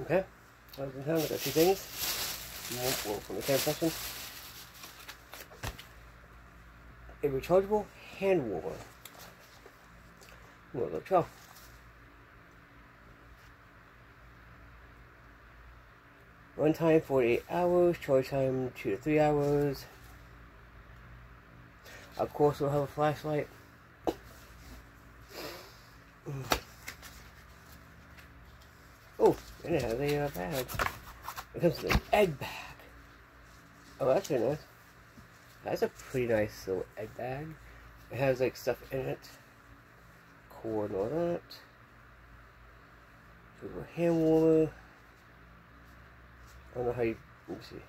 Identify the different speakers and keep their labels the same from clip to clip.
Speaker 1: Okay, I was in town. I got two things. One from the camera section. A rechargeable hand warmer. Ozark Trail. Run time 48 hours. Charge time 2 to 3 hours. Of course, we'll have a flashlight. Oh, and it has a bag. It comes with an egg bag. Oh, that's very nice. That's a pretty nice little egg bag. It has like stuff in it. Cord and all that. A hand warmer. I don't know how you. Let me see.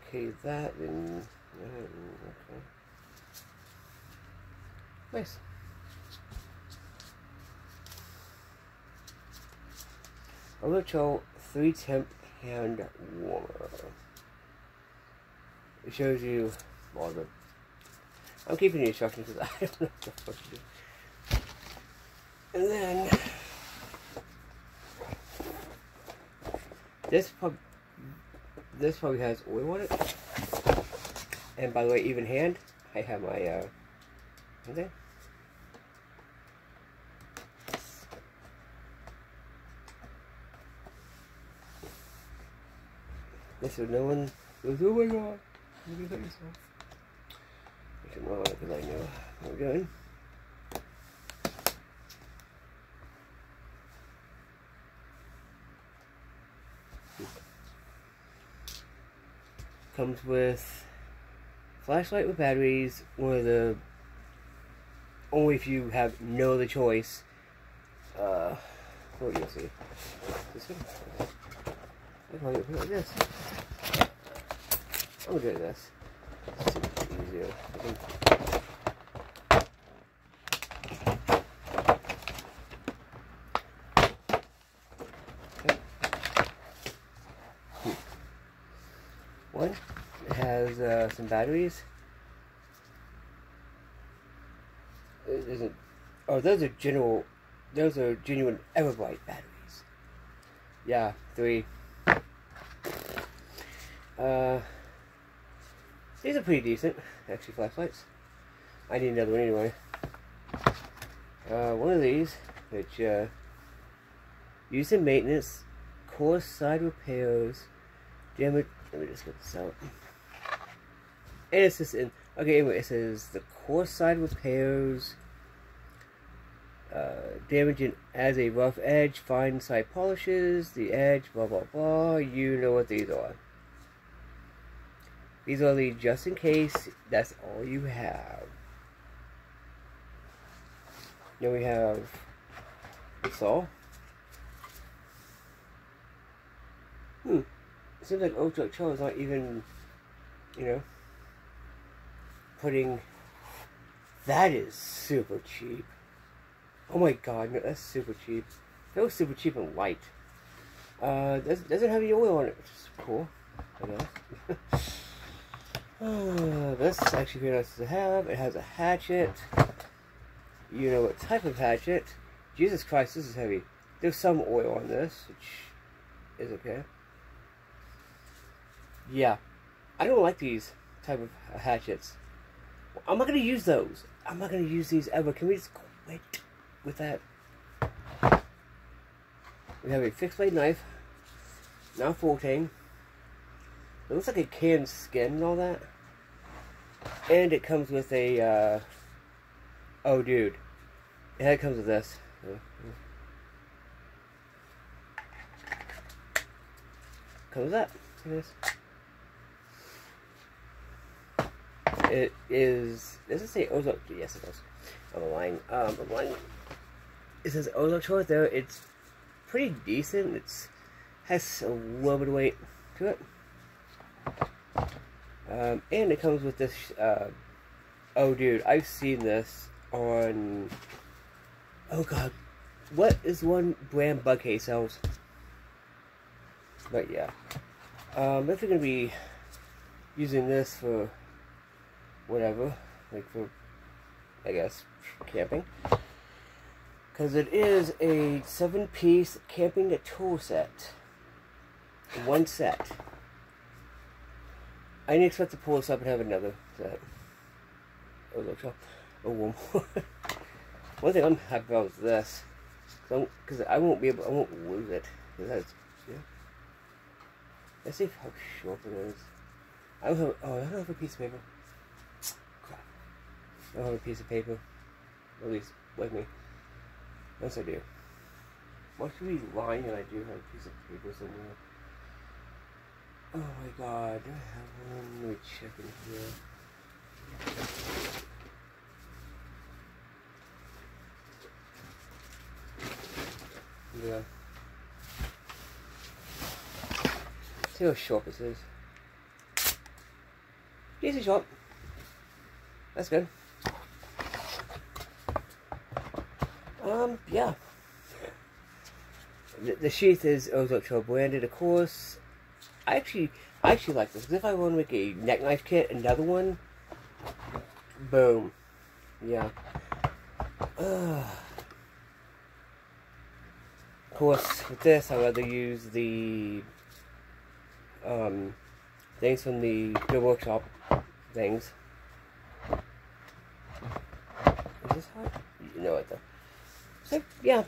Speaker 1: Okay, that then. Okay. Nice. Ozark Trail 3 temp hand warmer. It shows you all of it. I'm keeping the instructions because I don't know what to do. And then this probably has oil on it. And by the way, even hand, I have my okay. This is no one goes, oh my god, you can hurt yourself. I should know it because I know what we're doing. Comes with flashlight with batteries, one of the only if you have no other choice. What do you see? This one? I can put it like this. I'm gonna do this. It's easier. Okay. One, it has some batteries. It isn't. Oh, those are general. Those are genuine Everbright batteries. Yeah, 3. These are pretty decent, actually, flashlights. I need another one anyway. One of these, which, used in maintenance, course side repairs, damage, let me just get this out. And it says in, okay, anyway, it says the course side repairs, damaging as a rough edge, fine side polishes, the edge, blah, blah, blah, you know what these are. These are the just in case, that's all you have. Then we have saw. It seems like Ozark Trail is not even, you know, putting, that is super cheap. Oh my god, no, that's super cheap. That was super cheap and light. Doesn't have any oil on it, which is cool, I guess. This is actually very nice to have. It has a hatchet. You know what type of hatchet. Jesus Christ, this is heavy. There's some oil on this, which is okay. Yeah, I don't like these type of hatchets. I'm not going to use those. I'm not going to use these ever. Can we just quit with that? We have a fixed blade knife. Now 14. It looks like a canned skin and all that. And it comes with a, oh dude. It comes with this. Comes with that. It is, does it say Ozark? Yes it does. I'm lying. It says Ozark Trail there. It's pretty decent. It's has a little bit of weight to it. And it comes with this, oh dude, I've seen this on, oh god, what is one brand Bugcase sells? But yeah, if you're going to be using this for whatever, like for, I guess, camping, Because it is a 7-piece camping tool set. One set. I didn't expect to pull this up and have another set. Oh, look, oh, one more. One thing I'm happy about is this. Because I won't lose it. That's, yeah. Let's see how short it is. I don't have a piece of paper. Crap. I don't have a piece of paper. At least with me. Yes, I do. Must be lying, and I do have a piece of paper somewhere. Oh my god, do I have one? Let me check in here. Yeah. See how short this is. Decent short. That's good. Yeah. The sheath is Ozark Trail branded, of course. I actually like this. If I want to make a neck knife kit, another one, boom. Yeah. Of course, with this, I'd rather use the things from the Good Workshop things. Is this hot? You know what though. So yeah,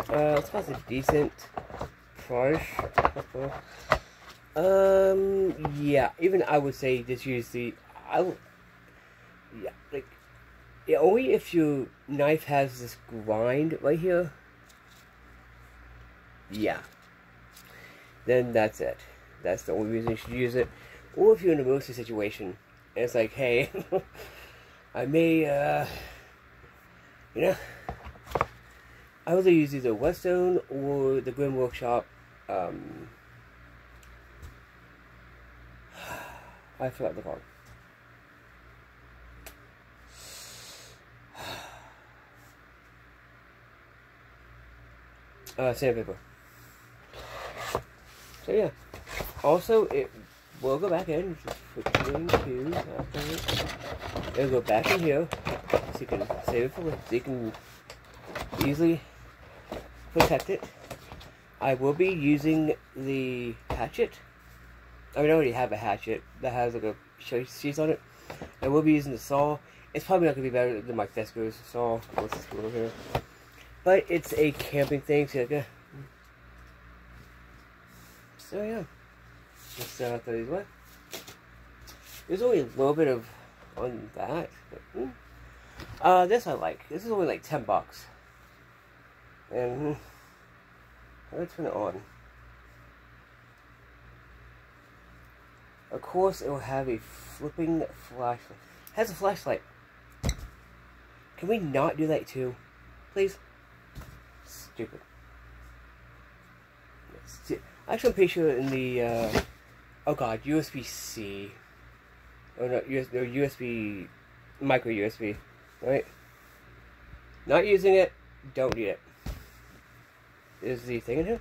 Speaker 1: it's about a decent price. Yeah, even I would say just use the, only if your knife has this grind right here, yeah, then that's it. That's the only reason you should use it. Or if you're in a emergency situation, and it's like, hey, I may, you know, I would use either Whetstone or the Grim Workshop, I forgot the card. Sandpaper. So yeah. Also, it will go back in. Just put into it'll go back in here, so you can save it for later. So you can easily protect it. I will be using the hatchet. I mean, I already have a hatchet that has like a sheath on it. I will be using the saw. It's probably not going to be better than my Fesco's saw. What's this over here? But it's a camping thing, so yeah. So yeah. Let's throw these away. There's only a little bit of on that. But, this I like. This is only like $10. And I'm going to turn it on. Of course, it will have a flipping flashlight. It has a flashlight. Can we not do that too? Please? Stupid. Actually, I'm pretty sure in the, oh god, USB-C. Oh no, USB, micro USB. Right? Not using it, don't need it. Is the thing in here?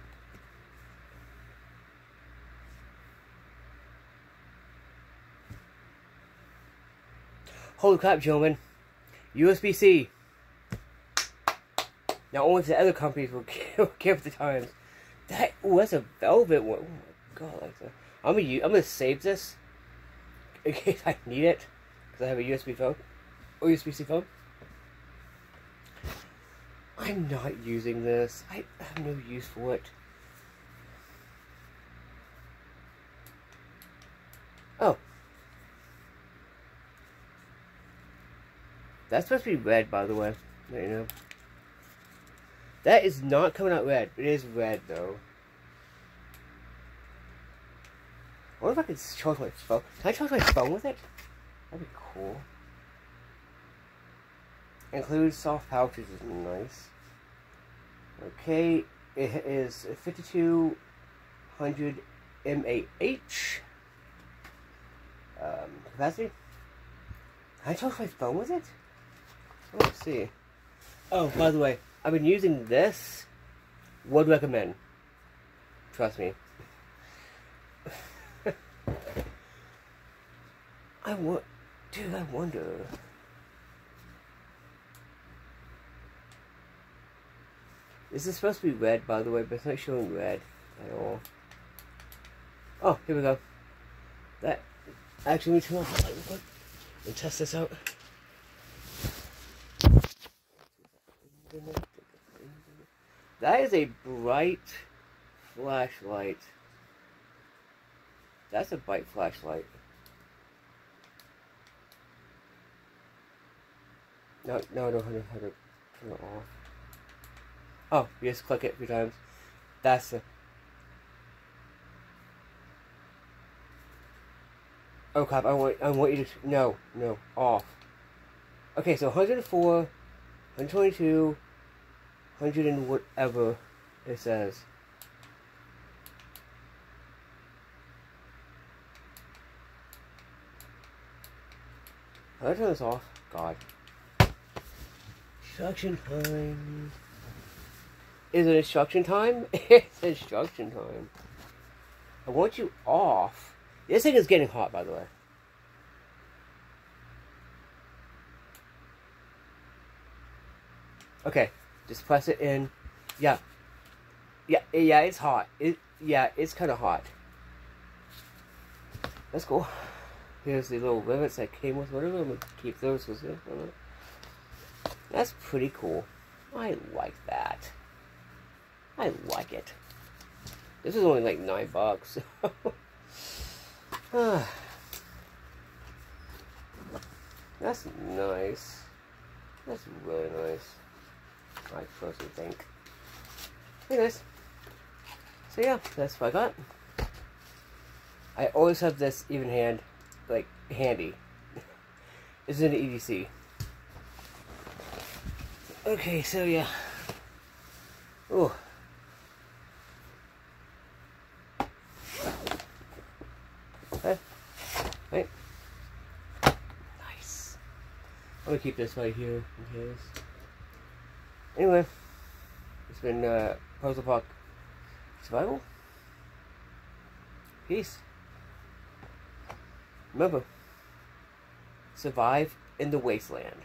Speaker 1: Holy crap, gentlemen. USB-C. Now, only if the other companies will give the times. That, ooh, that's a velvet one. Oh my god, like that. I'm gonna save this in case I need it, because I have a USB phone or USB-C phone. I'm not using this. I have no use for it. Oh. That's supposed to be red, by the way. Let you know. That is not coming out red. It is red, though. I wonder if I can charge my phone. Can I charge my phone with it? That'd be cool. Includes soft pouches is nice. Okay, it is 5200 mAh. Capacity. Can I charge my phone with it? Let's see. Oh, by the way, I've been using this. Would recommend. Trust me. Dude, I wonder. This is supposed to be red, by the way, but it's not showing red at all. Oh, here we go. That actually, let me turn off the light real quick and test this out. That is a bright flashlight. That's a bright flashlight. No, I don't know how to turn it off. Oh, you just click it a few times. That's a... Oh crap, I want you to... No, off. Okay, so 104, 122, 100 and whatever it says. How do I turn this off? God. Instruction time. Is it instruction time? It's instruction time. I want you off. This thing is getting hot, by the way. Okay, just press it in. Yeah, it's hot. It's kind of hot. That's cool. Here's the little rivets that came with whatever. I'm gonna keep those because that's pretty cool. I like that. I like it. This is only like $9. That's nice. That's really nice. I personally think. Anyways. So yeah, that's what I got. I always have this even hand, like, handy. This is an EDC. Okay, so yeah. Ooh. Okay. Right. Nice. I'm gonna keep this right here in case. Anyway, it's been Puzzle Park Survival. Peace. Remember, survive in the wasteland.